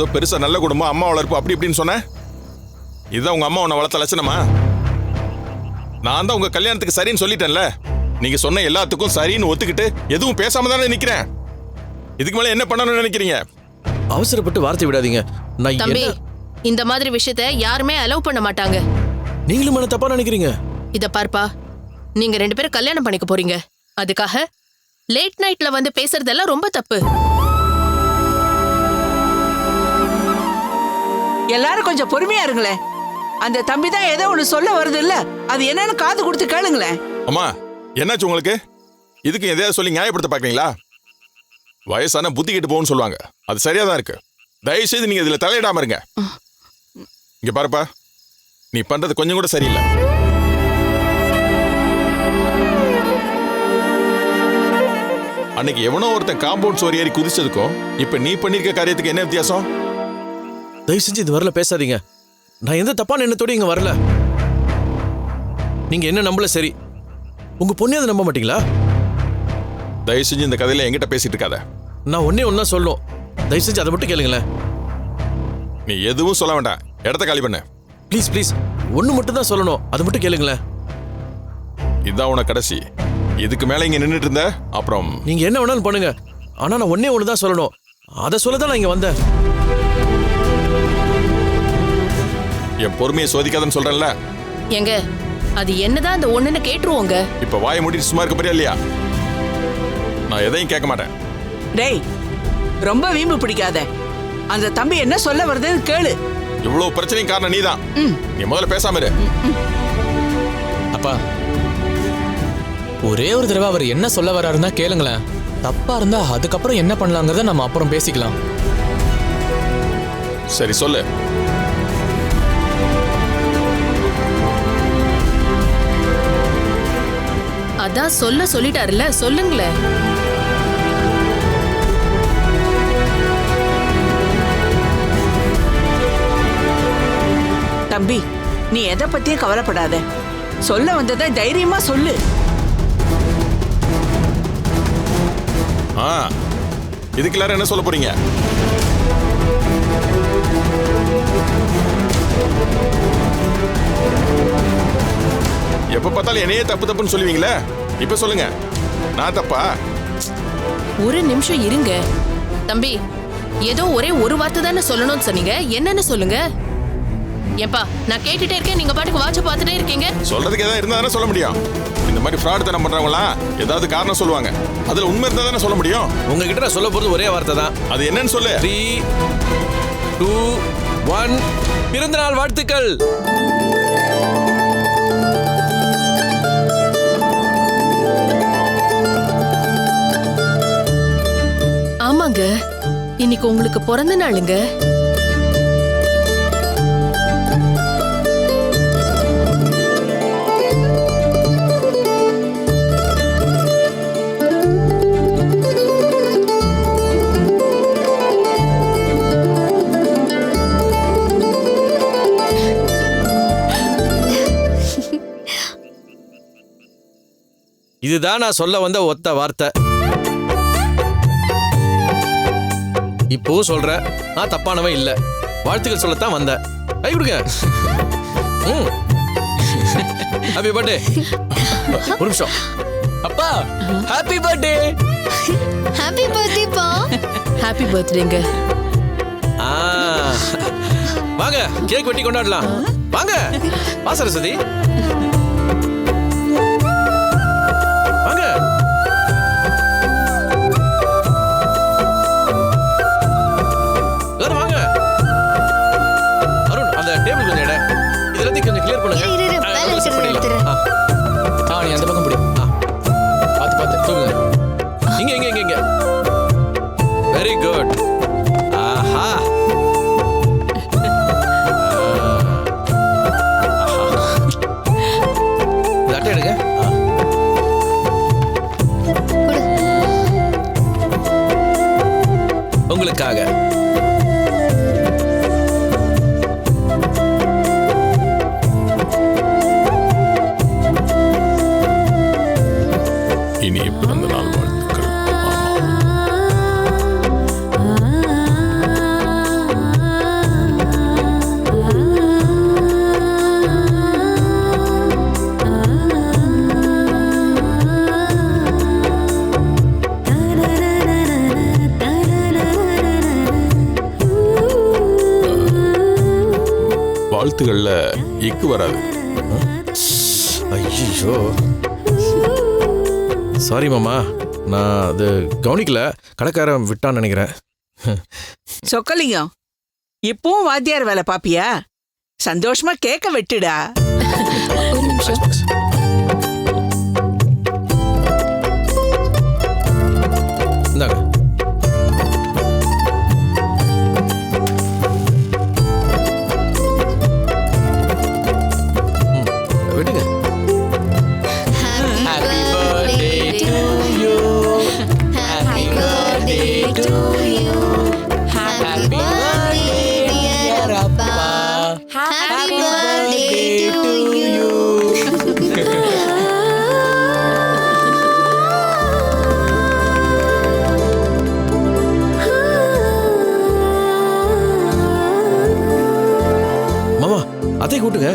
ஏதோ பெருசா நல்ல குடும்பம், அம்மா வளர்ப்பு அப்படி இப்படின்னு சொன்ன. இதுதான் உங்க அம்மா உன்னை வளர்த்த லட்சணமா? நான் தான் உங்க கல்யாணத்துக்கு சரின்னு சொல்லிட்டேன்ல. நீங்க சொன்ன எல்லாத்துக்கும் சரின்னு ஒத்துக்கிட்டு எதுவும் பேசாம தானே நிக்கிறேன். இதுக்கு மேல என்ன பண்ணணும்னு நினைக்கிறீங்க? அவசரப்பட்டு வார்த்தை விடாதீங்க. நான் தம்பி, இந்த மாதிரி விஷயத்தை யாருமே அலோவ் பண்ண மாட்டாங்க. நீங்களும் என்ன தப்பா நினைக்கிறீங்க? இத பார்ப்பா, நீங்க 2 பேரும் கல்யாணம் பண்ணிக்க போறீங்க. அதுக்காக லேட் நைட்ல வந்து பேசுறதெல்லாம் ரொம்ப தப்பு. எல்லாரும் கொஞ்சம் பொறுமையா இருங்களேன். அந்த தம்பி தான் ஏதோ ஒண்ணு சொல்ல வருது இல்ல, அது என்னன்னு காது கொடுத்து கேளுங்களேன். அம்மா, என்னாச்சு உங்களுக்கு? இதுக்கு எதையாவது சொல்லி நியாயப்படுத்த பாக்குறீங்களா? வயசான புத்தி கெட்டு போகும்னு சொல்லுவாங்க. அது சரியா தான் இருக்கு. தயவு செய்து நீங்க இதுல தலையிடாம இருங்க. இங்க பாருப்பா, நீ பண்றது கொஞ்சம் கூட சரியில்லை. அன்னைக்கு எவனோ ஒருத்தன் காம்பவுண்ட் சுவர் ஏறி குதிச்சதுக்கும் இப்ப நீ பண்ணிருக்க காரியத்துக்கு என்ன வித்தியாசம்? தயவு செஞ்சு இது வரல பேசாதீங்க. நான் எந்த தப்பான எண்ணத்தோட இங்க வரல. நீங்க என்ன நம்பல சரி, உங்க பொண்ணே அதை நம்ப மாட்டீங்களா? தயவு செஞ்சு இந்த கதையில என்கிட்ட பேசிட்டு இருக்காத. நான் ஒன்னா சொல்லணும், தயவு செஞ்சு அதை மட்டும் கேளுங்களேன். நீ எதுவும் சொல்ல வேண்டாம், இடத்த காலி பண்ண. ப்ளீஸ் ப்ளீஸ், ஒண்ணு மட்டும் தான் சொல்லணும், அதை மட்டும் கேளுங்களேன். இதுதான் உனக்கு கடைசி. இதுக்கு மேல இங்க நின்றுட்டு இருந்த அப்புறம் நீங்க என்ன வேணாலும் பண்ணுங்க, ஆனா நான் ஒண்ணு தான் சொல்லணும். அதை சொல்லதான் நான் இங்க வந்தேன். என் பொறுமையை சோதிக்காதன்னு சொல்றேன்ல. எங்க அது என்னதான் அந்த ஒண்ணுன்னு கேட்டுருவோங்க. இப்ப வாயை மூடிட்டு சும்மா இருக்க போறியா இல்லையா? நான் எதையும் கேட்க மாட்டேன். டேய், ரொம்ப வீம்பு பிடிக்காத. அந்த தம்பி என்ன சொல்ல வருதுன்னு கேளு. இவ்வளவு பிரச்சனையும் காரணம் நீதான். நீ முதல்ல பேசாம இரு. அப்பா, ஒரே ஒரு தடவை அவர் என்ன சொல்ல வர்றாருன்னா கேளுங்களேன். தப்பா இருந்தா அதுக்கப்புறம் என்ன பண்ணலாங்கிறத நம்ம அப்புறம் பேசிக்கலாம். சரி சொல்லு. அதான் சொல்லிட்டாருல்ல, சொல்லுங்களேன். தம்பி, நீ எதை பத்தியும் கவலைப்படாத. சொல்ல வந்ததை தைரியமா சொல்லு. இதுக்கு எல்லாரும் என்ன சொல்ல போறீங்க? எப்ப பார்த்தாலும் என்னையே தப்பு தப்புன்னு சொல்லுவீங்களே, இப்ப சொல்லுங்க, நான் தப்பா? ஒரு நிமிஷம் இருங்க தம்பி. ஏதோ ஒரே ஒரு வார்த்தை தானே சொல்லணும்னு சொன்னீங்க, என்னன்னு சொல்லுங்க. ஏப்பா, நான் கேட்டுட்டே இருக்கேன், நீங்க பாட்டுக்கு வாட்ச பார்த்துட்டே இருக்கீங்க. சொல்றதுக்கு ஏதாவது இருந்தா தானே சொல்ல முடியும். இந்த மாதிரி ஃப்ராட் தனம் பண்றவங்களா ஏதாவது காரணம் சொல்லுவாங்க. அதுல உண்மை இருந்தா தானே சொல்ல முடியும். உங்ககிட்ட நான் சொல்ல போறது ஒரே வார்த்தை தான். அது என்னன்னு சொல்லு. 3, 2, 1. பிறந்தநாள் வாழ்த்துக்கள். ஆமாங்க, இன்னைக்கு உங்களுக்கு பிறந்த நாளுங்க. இதுதான் நான் சொல்ல வந்த ஒத்த வார்த்தை. இப்போ சொல்றேன், நான் தப்பானவன் இல்ல. வாழ்த்துக்கள் சொல்லத்தான் வந்தேன். கை கொடுங்க. Happy birthday. ஒரு நிமிஷம். அப்பா, ஹாப்பி பர்த்டே. ஹாப்பி பர்த்டே பா. ஹாப்பி பர்த்டேங்க. வாங்க, கேக் வெட்டி கொண்டாடலாம். வாங்க வா சரஸ்வதி. வாங்க. வாங்க அருண், அந்த டேபிள் கொஞ்சம் எடு. இதெல்லாம் கொஞ்சம் கிளியர் பண்ணுங்க. நீ அந்த பக்கம் பிடி. பார்த்து தூங்குங்க. இங்க வெரி குட். ஆஹா, அட்டை எடுங்க. உங்களுக்காக. இனிய பிறந்த நாள் வாழ்த்துக்கள். வாழ்த்துக்கள்ல இக்கு வராது. ஐயோ சாரி மாமா, நான் அது கவனிக்கல, கடைக்காரன் விட்டான்னு நினைக்கிறேன். சொக்கலிங்கம், இப்பவும் வாத்தியார் வேலை பாப்பியா? சந்தோஷமா கேட்க வெட்டுடா. ஒரு நிமிஷம். இந்தாங்க. விடுங்க. Happy birthday to you. Happy birthday to you. Happy birthday dear Appa. Happy birthday to you. மாமா அதை கூட்டுங்க.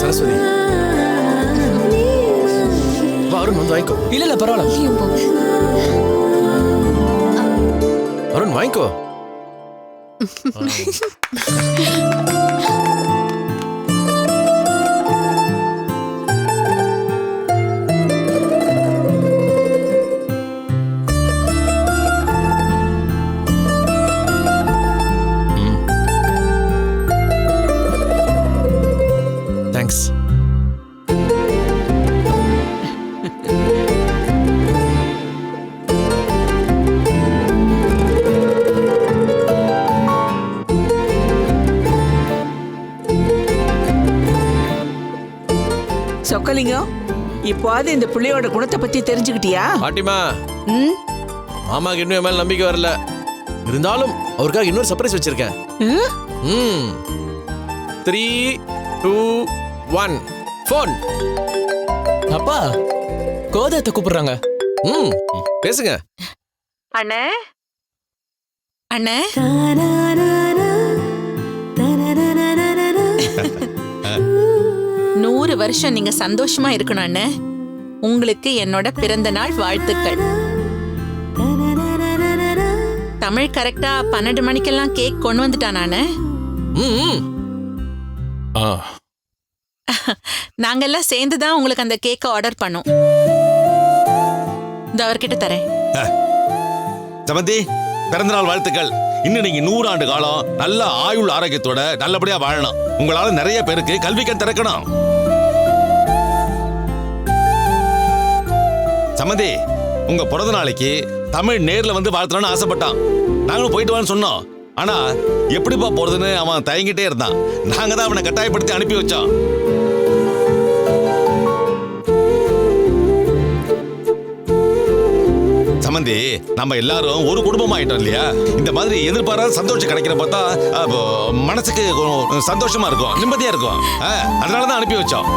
சரஸ்வதி வா, அருண் வந்து வாங்கிக்கோ. இல்ல பரவாயில்ல. நீயும் போ. அருண் வாங்கிக்கோ. தேங்க்ஸ். சொக்கலிங்கம், இப்போது இந்த பிள்ளையோட குணத்தை பத்தி தெரிஞ்சுக்கிட்டியா? பாட்டிமா, ம்? மாமாக்கு இன்னும் என் மேல நம்பிக்கை வரல. இருந்தாலும் அவருக்காக இன்னொரு சர்ப்ரைஸ் வச்சிருக்கேன். ம்? 3, 2, 1 ஃபோன். அப்பா கோதத்தை கூப்பிடுறாங்க. பேசுங்க. அண்ணே அண்ணே, 100 வருஷம் நீங்க சந்தோஷமா இருக்கணும் அண்ணே. உங்களுக்கு என்னோட பிறந்த நாள் வாழ்த்துக்கள். தமிழ் கரெக்டா 12 மணிக்கெல்லாம் கேக் கொண்டு வந்துட்டானே. ஆ, நாங்கெல்லாம் சேர்ந்து தான் உங்களுக்கு அந்த கேக்கை ஆர்டர் பண்ணோம். இந்த அவர்கிட்ட தரேன். சமந்தி, பிறந்தநாள் வாழ்த்துக்கள். இன்னும் நீங்க 100 ஆண்டு காலம் நல்ல ஆயுள் ஆரோக்கியத்தோட நல்லபடியா வாழணும். உங்களால நிறைய பேருக்கு கல்விக்கண் திறக்கணும். சமந்தி, உங்க பிறந்த நாளைக்கு தமிழ் நேர்ல வந்து வாழ்த்தணும்னு ஆசைப்பட்டான். நாங்களும் போயிட்டு வான்னு சொன்னோம். ஆனா எப்படிப்பா போறதுன்னு அவன் தயங்கிட்டே இருந்தான். நாங்க தான் அவனை கட்டாயப்படுத்தி அனுப்பி வச்சோம். சமந்தி, நம்ம எல்லாரும் ஒரு குடும்பம் ஆயிட்டோம் இல்லையா? இந்த மாதிரி எதிர்பாராத சந்தோஷம் கிடைக்கிற பார்த்தா மனசுக்கு சந்தோஷமா இருக்கும், நிம்மதியா இருக்கும். அதனாலதான் அனுப்பி வச்சோம்.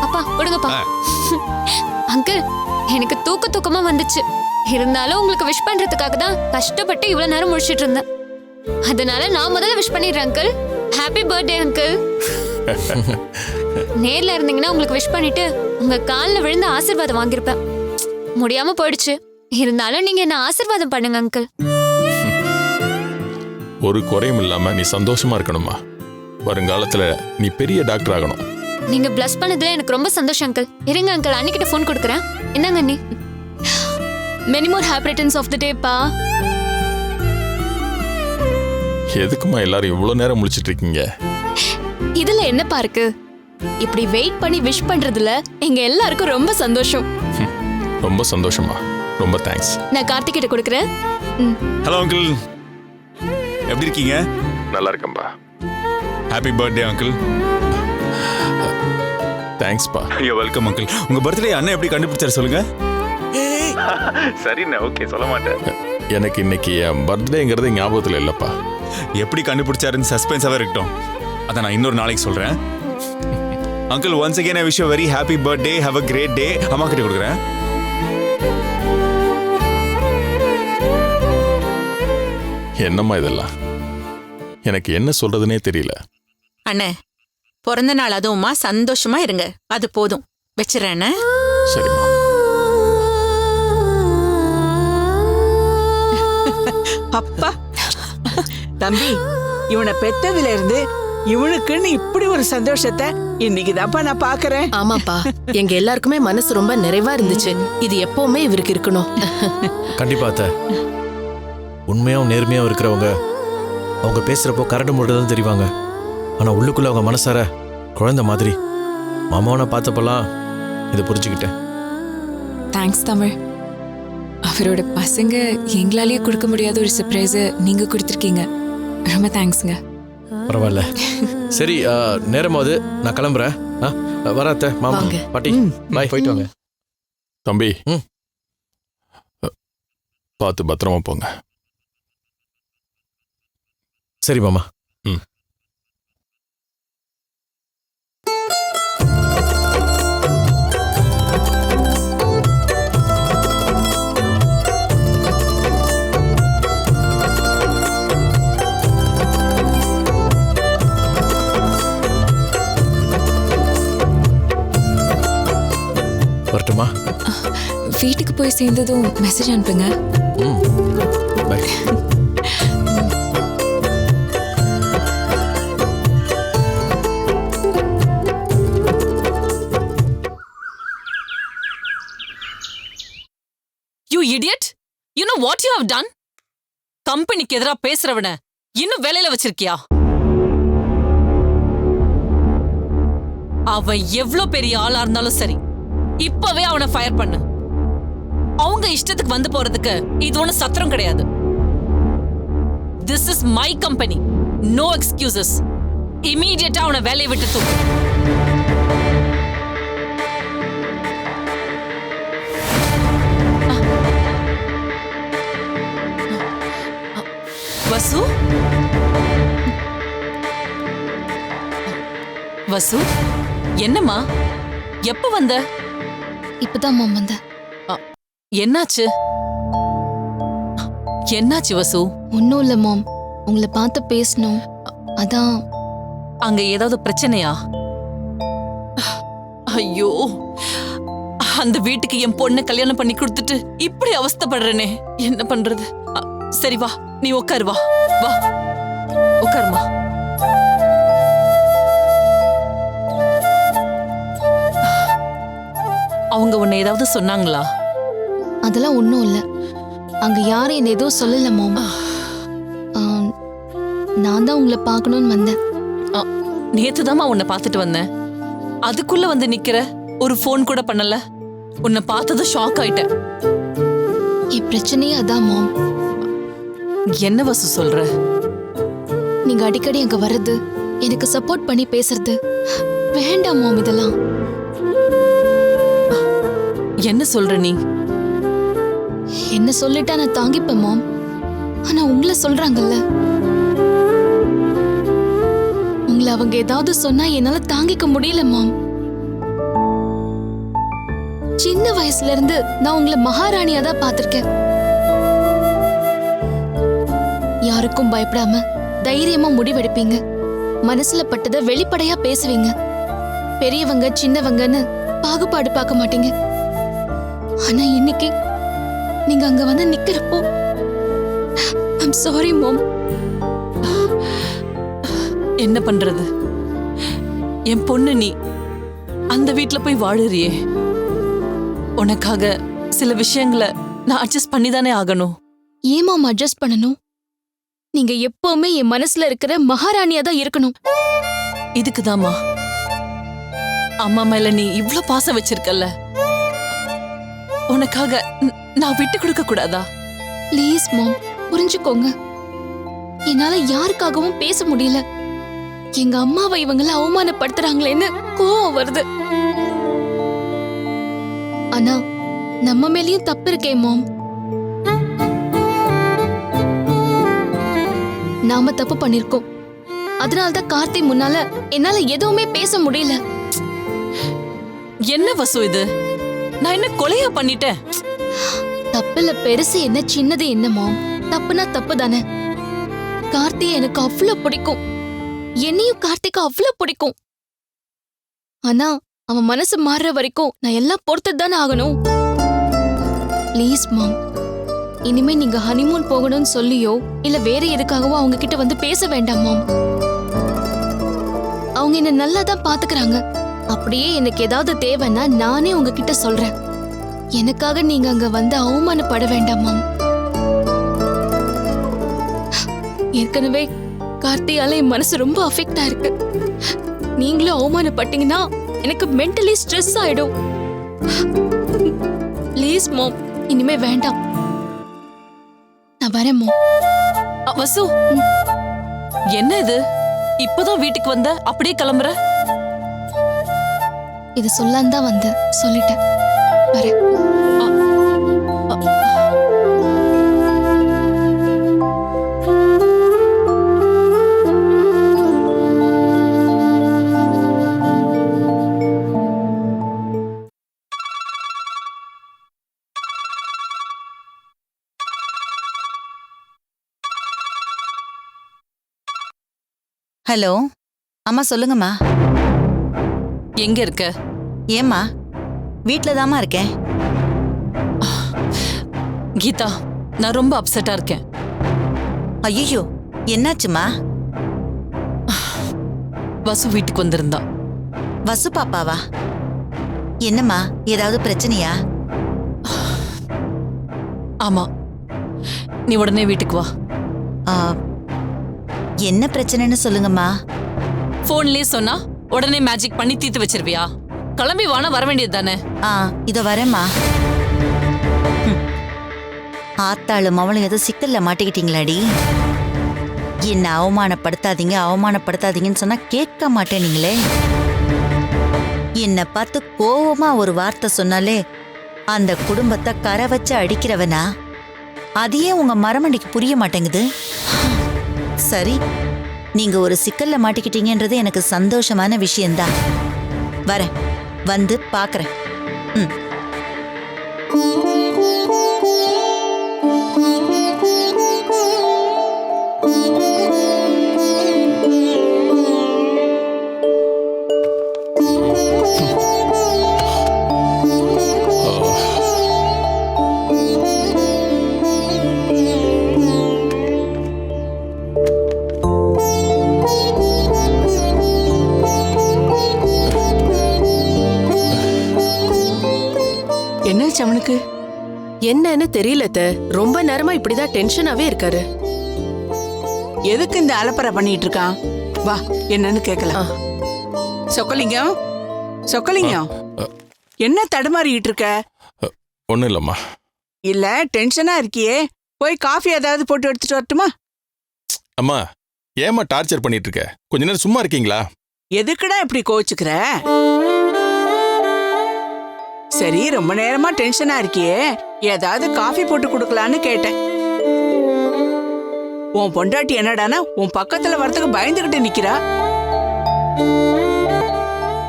அப்பா கொடுங்கப்பா. அங்கிள், எனக்கு தூக்கமா வந்துச்சு. இருந்தாலும் உங்களுக்கு விஷ் பண்றதுக்காக தான் கஷ்டப்பட்டு இவ்வளவு நேரம் முடிச்சிட்டு இருந்தேன். அதனால நான் முதல்ல விஷ் பண்ணிடுறேன் அங்கிள். Happy birthday uncle. நேர்ல இருந்தீங்கன்னா உங்களுக்கு விஷ் பண்ணிட்டு உங்க காலில் விழுந்து ஆசீர்வாதம் வாங்கியிருப்பேன். முடியாம போயிடுச்சு. இருந்தாலும் நீங்க என்ன ஆசீர்வாதம் பண்ணுங்க அங்கிள். ஒரு குறையும் இல்லாம நீ சந்தோஷமா இருக்கணுமா? வருங்காலத்துல நீ பெரிய டாக்டர் ஆகணும். நீங்க பிளஸ் பண்ணதுல எனக்கு ரொம்ப சந்தோஷம் அங்கிள். இருங்க அங்கிள், அன்னிக்கிட்ட ஃபோன் கொடுக்குறேன். என்னங்க அண்ணி? Many more happy returns of the day பா. எதுக்குமா எல்லாரும் இவ்வளவு நேரம் முழிச்சிட்டு இருக்கீங்க? இதுல என்னப்பா இருக்கு? இப்படி வெயிட் பண்ணி விஷ் பண்றதுல எங்க எல்லாருக்கும் ரொம்ப சந்தோஷம். ரொம்ப சந்தோஷமா, ரொம்ப தேங்க்ஸ். நான் கார்த்திகிட்ட கொடுக்குறேன். ஹலோ அங்கிள், எப்படி இருக்கீங்க? நல்லா இருக்கேன்பா. Happy birthday uncle. தேங்க்ஸ்பா. ஐயோ, வெல்கம் அங்கிள். உங்க பர்த்டே அண்ணன் எப்படி கண்டுபிடிச்சாரு சொல்லுங்க. சரிண்ணே, ஓகே, சொல்ல மாட்டேன். எனக்கு இன்னைக்கு என் பர்த்டேங்கிறது ஞாபகத்தில் இல்லப்பா. எப்படி கண்டுபிடிச்சாருன்னு சஸ்பென்ஸாவே இருக்கட்டும். அதை நான் இன்னொரு நாளைக்கு சொல்றேன். Uncle, once again I wish you very happy birthday. Have a great day. அம்மா கிட்ட கொடுக்குறேன். என்னம்மா இதெல்லாம்? எனக்கு என்ன சொல்றதுனே தெரியல. அண்ணே, பிறந்த நாள் அதுவுமா சந்தோஷமா இருங்க. அது போதும். வச்சிடறேன்னு. சரிம்மா. அப்பா தம்பி, இவனை பெத்ததுல இருந்து இவனுக்குன்னு இப்படி ஒரு சந்தோஷத்தை இன்னைக்குதான்ப்பா நான் பாக்குறேன். ஆமாப்பா, எங்க எல்லாருக்குமே மனசு ரொம்ப நிறைவா இருந்துச்சு. இது எப்பவுமே இவருக்கு இருக்கணும். கண்டிப்பா அத்தை. உண்மையாவும் நேர்மையாவும் இருக்கிறவங்க அவங்க பேசுறப்போ கரண்ட் முழுதான் தெரிவாங்க. ஆனா உள்ளுக்குள்ள அவங்க மனசார குழந்தை மாதிரி. மாமாவனை பார்த்தப்பெல்லாம் இதை புரிஞ்சுக்கிட்டேன். தேங்க்ஸ் தமிழ். அவரோட பசங்க எங்களாலேயே கொடுக்க முடியாத ஒரு சர்ப்ரைஸை நீங்க கொடுத்துருக்கீங்க. ரொம்ப தேங்க்ஸ்ங்க. பரவாயில்ல. சரி, நேரமாவது நான் கிளம்புறேன். வராத்த மாமா வாங்க. பாட்டி பாய், போயிட்டு வாங்க. தம்பி, ம். பார்த்து பத்திரமா போங்க. சரி மாமா. ம். வரட்டுமா? வீட்டுக்கு போய் சேர்ந்ததும் மெசேஜ் அனுப்புங்க. ம். பாய். You idiot! You know what you have done? கம்பெனிக்கு எதிரா பேசுறவன இன்னும் வேலையில வச்சிருக்கியா? அவன் எவ்ளோ பெரிய ஆளா இருந்தாலும் சரி, இப்பவே அவனை ஃபயர் பண்ணு. அவங்க இஷ்டத்துக்கு வந்து போறதுக்கு இது ஒன்னும் சத்திரம் கிடையாது. This is my company. No excuses. Immediately அவனை வேலையை விட்டு தூக்கு. வசு, வசு, என்னம்மா? எப்ப வந்த? இப்பதான் மாம் வந்த. என்னாச்சு? என்னாச்சு வசு? ஒன்னும் இல்ல மாம், உங்களை பார்த்து பேசணும், அதான். அங்க ஏதாவது பிரச்சனையா? ஐயோ, அந்த வீட்டுக்கு என் பொண்ணை கல்யாணம் பண்ணி கொடுத்துட்டு இப்படி அவஸ்தைப்படுறேனே, என்ன பண்றது? சரி வா, நீ உட்காரு. வா வா, உட்காருமா. அவங்க உன்னை ஏதாவது சொன்னாங்களா? அதெல்லாம் ஒன்றும் இல்லை. அங்கே யாரும் என்ன எதுவும் சொல்லல மாம். நான் தான் உங்களை பார்க்கணும்னு வந்தேன். நேத்துதாம்மா உன்னை பார்த்துட்டு வந்தேன். அதுக்குள்ள வந்து நிக்கிற, ஒரு ஃபோன் கூட பண்ணல. உன்னை பார்த்தது ஷாக் ஆயிட்டேன். என் பிரச்சனையே அதான் மாம். என்ன வசு சொல்ற? நீங்க அடிக்கடி அங்க வர்றது, எனக்கு சப்போர்ட் பண்ணி பேசுறது வேண்டாம் மாம். இதெல்லாம் என்ன சொல்ற நீ? என்ன சொல்லிட்டா நான் தாங்கிப்பேன் மாம். ஆனா உங்களை சொல்றாங்கல்ல, உங்களை அவங்க ஏதாவது சொன்னா என்னால தாங்கிக்க முடியல மாம். சின்ன வயசுல இருந்து நான் உங்களை மகாராணியா தான் பார்த்திருக்கேன். யாருக்கும் பயப்படாம தைரியமா முடிவெடுப்பீங்க. மனசுல பட்டதை வெளிப்படையா பேசுவீங்க. பெரியவங்க சின்னவங்கன்னு பாகுபாடு பார்க்க மாட்டீங்க. ஆனா இன்னைக்கு நீங்க அங்க வந்து நிக்கிறப்போ ஐம் சாரி மாம். என்ன பண்றது? என் பொண்ணு நீ அந்த வீட்ல போய் வாழுறியே, உனக்காக சில விஷயங்களை நான் அட்ஜஸ்ட் பண்ணிதானே ஆகணும். ஏன் மாம் அட்ஜஸ்ட் பண்ணணும்? நீங்க எப்பவுமே என் மனசுல இருக்கிற மகாராணியா தான் இருக்கணும். இதுக்குதாம்மா அம்மா மேல நீ இவ்ளோ பாசம் வச்சிருக்கல்ல, உனக்காக நான் விட்டு கொடுக்க கூடாதா? ப்ளீஸ் மாம், புரிஞ்சுக்கோங்க. என்னால யாருக்காகவும் பேச முடியல. எங்க அம்மாவை இவங்கள அவமானப்படுத்துறாங்களேன்னு கோவம் வருது. ஆனா நம்ம மேலயும் தப்பு இருக்கே மாம். நாம தப்பு பண்ணிருக்கோம். அதனாலதான் கார்த்தி முன்னால என்னால எதுவுமே பேச முடியல. என்ன வசு இது? நான் என்ன கொலையா பண்ணிட்டேன்? தப்புல பெருசு என்ன சின்னது என்ன மாம்? தப்புனா தப்பு தானே. கார்த்தி எனக்கு அவ்வளவு பிடிக்கும். என்னையும் கார்த்திக்கு அவ்வளவு பிடிக்கும். ஆனா அவன் மனசு மாறுற வரைக்கும் நான் எல்லாம் பொறுத்து தானே ஆகணும். ப்ளீஸ் மாம், இனிமே நீங்க ஹனிமூன் போகணும்னு சொல்லியோ இல்ல வேற எதுக்காகவோ அவங்க கிட்ட வந்து பேச வேண்டாம் மாம். அவங்க என்ன நல்லா தான் பாத்துக்கிறாங்க. அப்படியே எனக்கு ஏதாவது தேவைன்னா நானே உங்ககிட்ட சொல்றேன். எனக்காக நீங்க அங்க வந்து அவமானப்பட வேண்டாம் மாம். ஏற்கனவே கார்த்தியால என் மனசு ரொம்ப அஃபெக்ட் ஆயிருக்கு. நீங்களும் அவமானப்பட்டீங்கன்னா எனக்கு மென்டலி ஸ்ட்ரெஸ் ஆயிடும். ப்ளீஸ் மாம், இனிமே வேண்டாம். நான் வரேன் மாம். வசு, என்ன இது? இப்பதான் வீட்டுக்கு வந்த, அப்படியே கிளம்புற? இது சொல்லான் தான் வந்து சொல்லிட்டேன். வரேன். ஹலோ அம்மா, சொல்லுங்கம்மா. எங்க இருக்க? ஏம்மா? வீட்டில் தாம்மா இருக்கேன். கீதா, நான் ரொம்ப அப்செட்டா இருக்கேன். ஐயோ, என்னாச்சுமா? வசு வீட்டுக்கு வந்திருந்தா. வசு பாப்பாவா? என்னம்மா, ஏதாவது பிரச்சனையா? ஆமா, நீ உடனே வீட்டுக்கு வா. ஆ, என்ன பிரச்சனைன்னு சொல்லுங்கம்மா. போன்லயே சொன்னா உடனே மேஜிக் பண்ணி தீர்த்து வச்சிருவியா? கிளம்பி வானா வர வேண்டியது தானே? இதோ வரேம்மா. ஆத்தாளும் அவளும் ஏதோ சிக்கல்ல மாட்டிக்கிட்டீங்களாடி. என்ன அவமானப்படுத்தாதீங்க அவமானப்படுத்தாதீங்கன்னு சொன்னா கேட்க மாட்டேனீங்களே. என்னை பார்த்து கோவமா ஒரு வார்த்தை சொன்னாலே அந்த குடும்பத்தை கரை வச்சு அடிக்கிறவனா? அதையே உங்க மரமண்டிக்கு புரிய மாட்டேங்குது. சரி, நீங்க ஒரு சிக்கல்ல மாட்டிக்கிட்டீங்கன்றது எனக்கு சந்தோஷமான விஷயம்தான். வரேன், வந்து பாக்குறேன். என்னாச்சு அவனுக்கு? என்னன்னு தெரியல அத்தை. ரொம்ப நேரமா இப்படிதான் டென்ஷனாவே இருக்காரு. எதுக்கு இந்த அலப்பறை பண்ணிட்டு இருக்கான்? வா, என்னன்னு கேட்கலாம். சொக்கலிங்கம், சொக்கலிங்கம், என்ன தடுமாறிட்டு இருக்க? ஒன்றும் இல்லைம்மா. இல்ல டென்ஷனா இருக்கியே, போய் காஃபி ஏதாவது போட்டு எடுத்துட்டு வரட்டுமா? அம்மா, ஏம்மா டார்ச்சர் பண்ணிட்டு இருக்க? கொஞ்ச நேரம் சும்மா இருக்கீங்களா? எதுக்குடா இப்படி கோச்சுக்கிற? சரி, ரொம்ப நேரமா டென்ஷனா இருக்கியே, ஏதாவது காஃபி போட்டு கொடுக்கலான்னு கேட்டேன். உன் பொண்டாட்டி என்னடானா உன் பக்கத்துல வரதுக்கு பயந்துகிட்டு நிக்கிறா.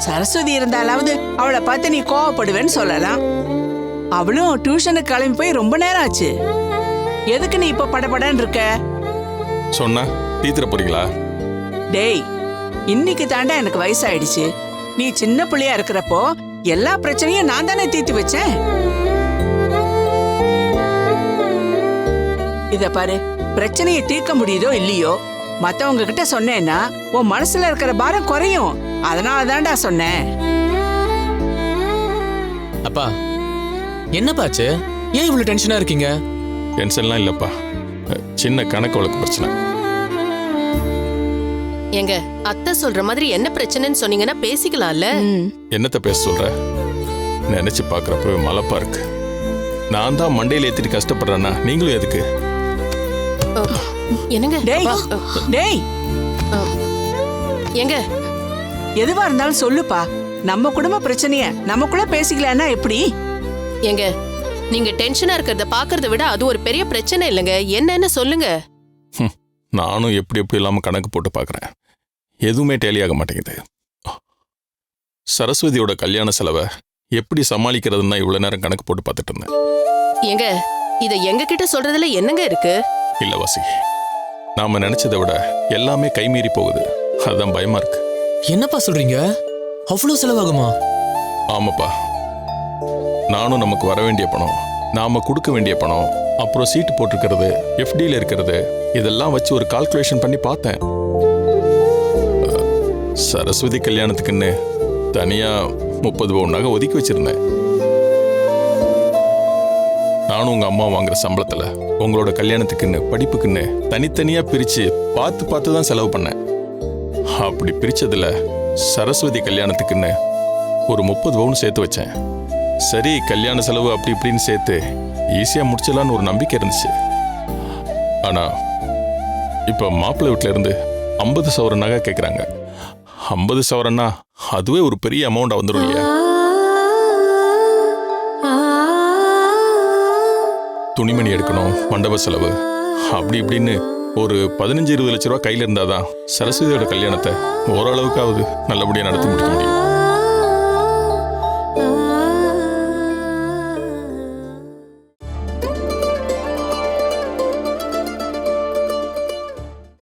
சரஸ்வதி இருந்தாலாவது அவளை பார்த்து நீ கோவப்படுவேன்னு சொல்லலாம். அவளும் டியூஷனுக்கு கிளம்பி போய் ரொம்ப நேரம் ஆச்சு. எதுக்கு நீ இப்ப படபடன்னு இருக்க? சொன்னா தீத்துற போறீங்களா? டேய், இன்னைக்கு தாண்டா எனக்கு வயசாயிடுச்சு. நீ சின்ன பிள்ளையா இருக்கிறப்போ எல்லா பிரச்சனையும் நான் தானே தீர்த்து வச்சேன். இத பாரு, பிரச்சனையை தீர்க்க முடியுதோ இல்லையோ, மத்தவங்க கிட்ட சொன்னேன்னா உன் மனசுல இருக்கிற பாரம் குறையும். அதனால தான்டா சொன்னேன். அப்பா, என்னப்பாச்சு? ஏன் இவ்வளவு டென்ஷனா இருக்கீங்க? டென்ஷன்லாம் இல்லப்பா, சின்ன கணக்கு வழக்கு பிரச்சனை. எங்க அத்தை சொல்ற மாதிரி என்ன பிரச்சனைன்னு சொன்னீங்கன்னா பேசிக்கலாம்ல. என்னத்த பேச சொல்ற? நினைச்சு பாக்குறப்ப மலப்பா இருக்கு. நான் தான் மண்டையில ஏத்திட்டு கஷ்டப்படுறேன்னா நீங்களும் எதுக்கு? என்னங்க? டேய், எங்க எதுவா இருந்தாலும் சொல்லுப்பா. நம்ம குடும்ப பிரச்சனைய நமக்குள்ள பேசிக்கலான்னா எப்படி? எங்க நீங்க டென்ஷனா இருக்கிறத பாக்குறத விட அது ஒரு பெரிய பிரச்சனை இல்லைங்க. என்னன்னு சொல்லுங்க. நானும் எப்படி இல்லாம கணக்கு போட்டு பாக்குறேன், எதுவுமே டேலியாக மாட்டேங்குது. சரஸ்வதியோட கல்யாண செலவை எப்படி சமாளிக்கிறதுன்னா இவ்வளவு நேரம் கணக்கு போட்டு பார்த்துட்டு இருந்தேன். எங்க இத எங்க கிட்ட சொல்றதுல என்னங்க இருக்கு? இல்ல வாசி, நாம நினைச்சதை விட எல்லாமே கைமீறி போகுது. அதுதான் பயமா இருக்கு. என்னப்பா சொல்றீங்க? அவ்வளோ செலவாகுமா? ஆமாப்பா, நானும் நமக்கு வர வேண்டிய பணம், நாம கொடுக்க வேண்டிய பணம், அப்புறம் சீட்டு போட்டிருக்கிறது, எஃப்டியில் இருக்கிறது, இதெல்லாம் வச்சு ஒரு கால்குலேஷன் பண்ணி பார்த்தேன். சரஸ்வதி கல்யாணத்துக்குன்னு தனியா 30 பவுன் நகை ஒதுக்கி வச்சிருந்தேன். நானும் உங்க அம்மா வாங்குற சம்பளத்துல உங்களோட கல்யாணத்துக்குன்னு படிப்புக்குன்னு தனித்தனியா பிரிச்சு பார்த்து தான் செலவு பண்ணேன். அப்படி பிரிச்சதுல சரஸ்வதி கல்யாணத்துக்குன்னு ஒரு 30 பவுன் சேர்த்து வச்சேன். சரி, கல்யாண செலவு அப்படி இப்படின்னு சேர்த்து ஈஸியா முடிச்சிடலான்னு ஒரு நம்பிக்கை இருந்துச்சு. ஆனா இப்ப மாப்பிள்ளை வீட்டுல இருந்து 50 சவரன் நகை கேட்குறாங்க. 50 சவரன்னா அதுவே ஒரு பெரிய அமௌண்டா வந்துடும் இல்லையா? துணிமணி எடுக்கணும், மண்டப செலவு, அப்படி இப்படின்னு ஒரு 15-20 லட்ச ரூபா கையில இருந்தாதான் சரஸ்வதியோட கல்யாணத்தை ஓரளவுக்காவது நல்லபடியா நடத்தி முடிக்க முடியும்.